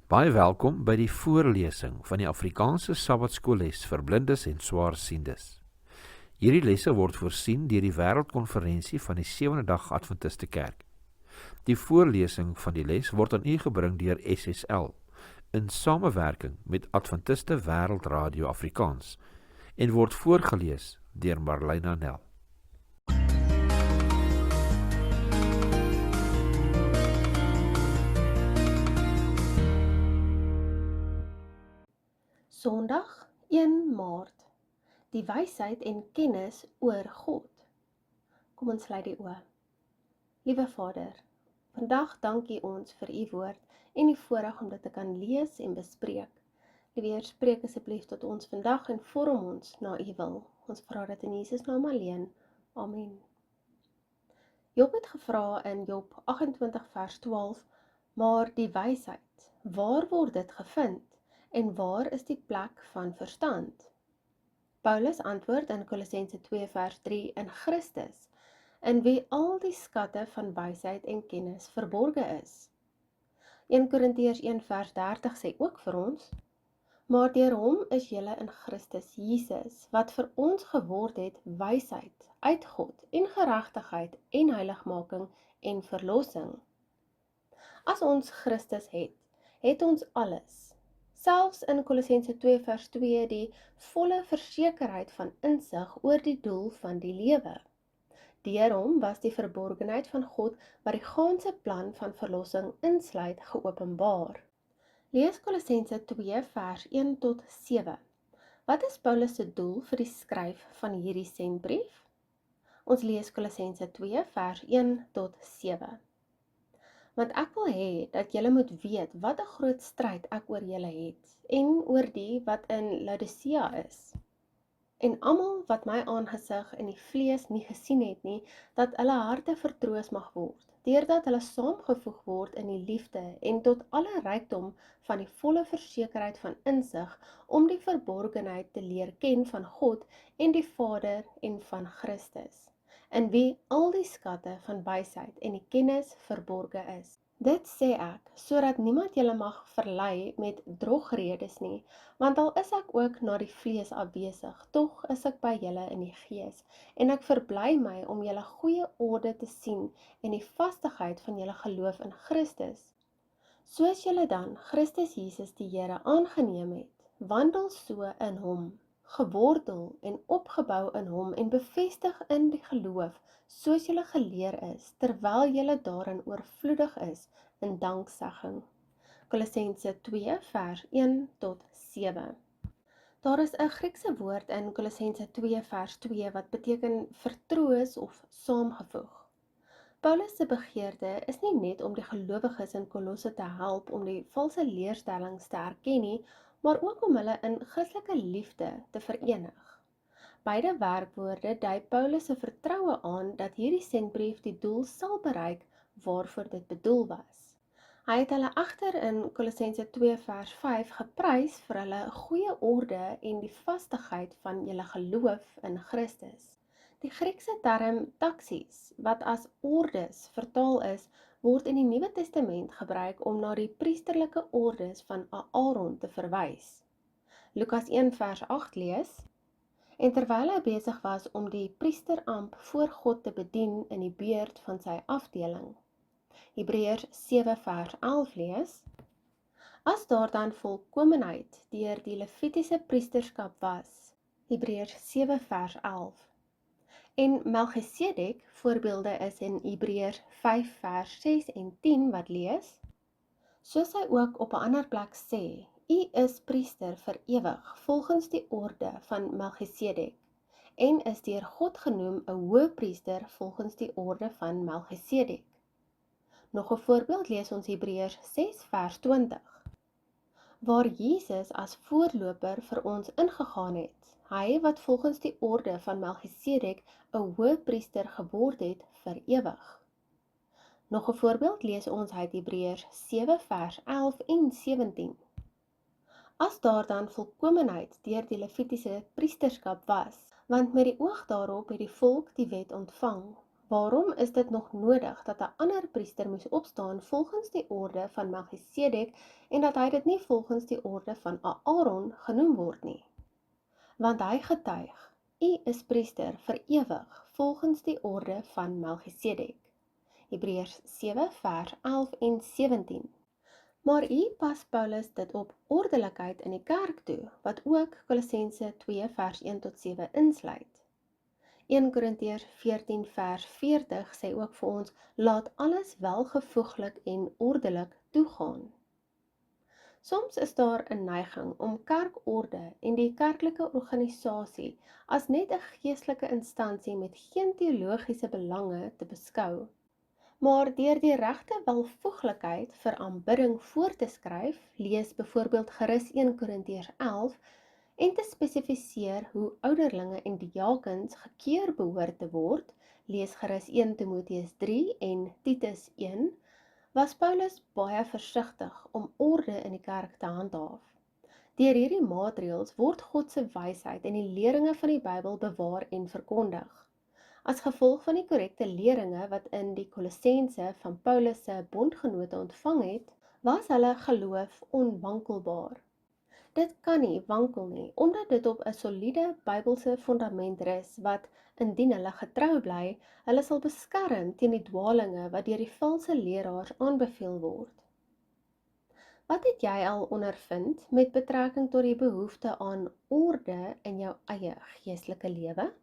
Baie welkom by die voorlesing van die Afrikaanse Sabbatskoolles vir blindes en swaarsiendes. Hierdie lesse word voorsien deur die Wêreldkonferensie van die Sewende Dag Adventiste Kerk. Die voorlesing van die les word aan u gebring deur SSL in samewerking met Adventiste Wêreldradio Afrikaans en word voorgeles deur Marlena Nel. Sondag 1 Maart. Die wysheid en kennis oor God. Kom ons sluit die oë. Liewe Vader, vandag dank U ons vir U woord en die voorreg om dit te kan lees en bespreek. Liewe Heer, spreek asseblief tot ons vandag en vorm ons na U wil. Ons vra dit in Jesus naam alleen. Amen. Job het gevra in Job 28 vers 12, maar die wysheid, waar word dit gevind? En waar is die plek van verstand? Paulus antwoord in Kolossense 2 vers 3 in Christus, in wie al die skatte van wysheid en kennis verborge is. 1 Korintiërs 1 vers 30 sê ook vir ons, maar deur hom is julle in Christus Jesus, wat vir ons geword het wysheid uit God en geregtigheid en heiligmaking en verlossing. As ons Christus het, het ons alles. Selfs in Kolossense 2 vers 2 die volle versekerheid van insig oor die doel van die lewe. Deur hom was die verborgenheid van God wat die ganse plan van verlossing insluit geopenbaar. Lees Kolossense 2 vers 1 tot 7. Wat is Paulus se doel vir die skryf van hierdie sendbrief? Ons lees Kolossense 2 vers 1 tot 7. Want ek wil hê dat julle moet weet wat 'n groot stryd ek oor julle het en oor die wat in Laodicea is. En almal wat my aangesig in die vlees nie gesien het nie, dat hulle harte vertroos mag word, deurdat hulle saamgevoeg word in die liefde en tot alle rykdom van die volle versekerheid van insig om die verborgenheid te leer ken van God en die Vader en van Christus, in wie al die skatte van wysheid en die kennis verborge is. Dit sê ek, sodat niemand julle mag verlei met drogredes nie, want al is ek ook na die vlees afwesig, tog is ek by julle in die gees, en ek verbly my om julle goeie orde te sien en die vastigheid van julle geloof in Christus. Soos julle dan Christus Jesus die Here aangeneem het, wandel so in hom, gewortel en opgebou in hom en bevestig in die geloof, soos julle geleer is, terwyl julle daarin oorvloedig is in danksegging. Kolossense 2 vers 1 tot 7. Daar is 'n Griekse woord in Kolossense 2 vers 2 wat beteken vertroos of saamgevoeg. Paulus se begeerte is nie net om die gelowiges in Kolosse te help om die valse leerstellings te erken nie, maar ook om hulle in Christelike liefde te verenig. Beide werkwoorde dui Paulus se vertroue aan dat hierdie sendbrief die doel sal bereik waarvoor dit bedoel was. Hy het hulle egter in Kolossense 2 vers 5 geprys vir hulle goeie orde en die vastigheid van julle geloof in Christus. Die Griekse term taksies, wat as ordes vertaal is, word in die Nuwe Testament gebruik om na die priesterlike ordes van Aaron te verwys. Lukas 1 vers 8 lees, en terwyl hy besig was om die priesteramp voor God te bedien in die beurt van sy afdeling. Hebreërs 7 vers 11 lees, as daar dan volkomenheid deur die Levitiese priesterskap was. Hebreërs 7 vers 11. En Melchisedek, voorbeelde is in Hebreërs 5 vers 6 en 10 wat lees, soos hy ook op 'n ander plek sê, U is priester vir ewig volgens die orde van Melchisedek en is deur God genoem 'n hoëpriester volgens die orde van Melchisedek. Nog 'n voorbeeld lees ons Hebreërs 6 vers 20, waar Jesus as voorloper vir ons ingegaan het. Hy wat volgens die orde van Melchisedek 'n hoëpriester geword het vir ewig. Nog 'n voorbeeld lees ons uit Hebreërs 7 vers 11 en 17. As daar dan volkomenheid deur die Levitiese priesterskap was, want met die oog daarop het die volk die wet ontvang, Waarom is dit nog nodig dat 'n ander priester moes opstaan volgens die orde van Melchisedek en dat hy dit nie volgens die orde van Aaron genoem word nie? Want hy getuig, U is priester vir ewig volgens die orde van Melchisedek. Hebreërs 7 vers 11 en 17. Maar hier pas Paulus dit op ordelikheid in die kerk toe, wat ook Kolossense 2 vers 1 tot 7 insluit. 1 Korintiërs 14 vers 40 sê ook vir ons, laat alles welgevoeglik en ordelik toegaan. Soms is daar 'n neiging om kerkorde en die kerklike organisasie as net 'n geestelike instansie met geen teologiese belange te beskou. Maar deur die regte welvoeglikheid vir aanbidding voor te skryf, lees byvoorbeeld gerus 1 Korintiërs 11, en te spesifiseer hoe ouderlinge en diakens gekeur behoort te word, lees gerus 1 Timoteus 3 en Titus 1, was Paulus baie versigtig om orde in die kerk te handhaaf. Deur hierdie maatreëls word God se wysheid en die leringe van die Bybel bewaar en verkondig. As gevolg van die korrekte leringe wat in die Kolossense van Paulus se bondgenote ontvang het, was hulle geloof onwankelbaar. Dit kan nie wankel nie, omdat dit op 'n soliede Bybelse fondament rus wat, indien hulle getrou bly, hulle sal beskerm teen die dwalinge wat deur die valse leraars aanbeveel word. Wat het jy al ondervind met betrekking tot die behoefte aan orde in jou eie geestelike lewe?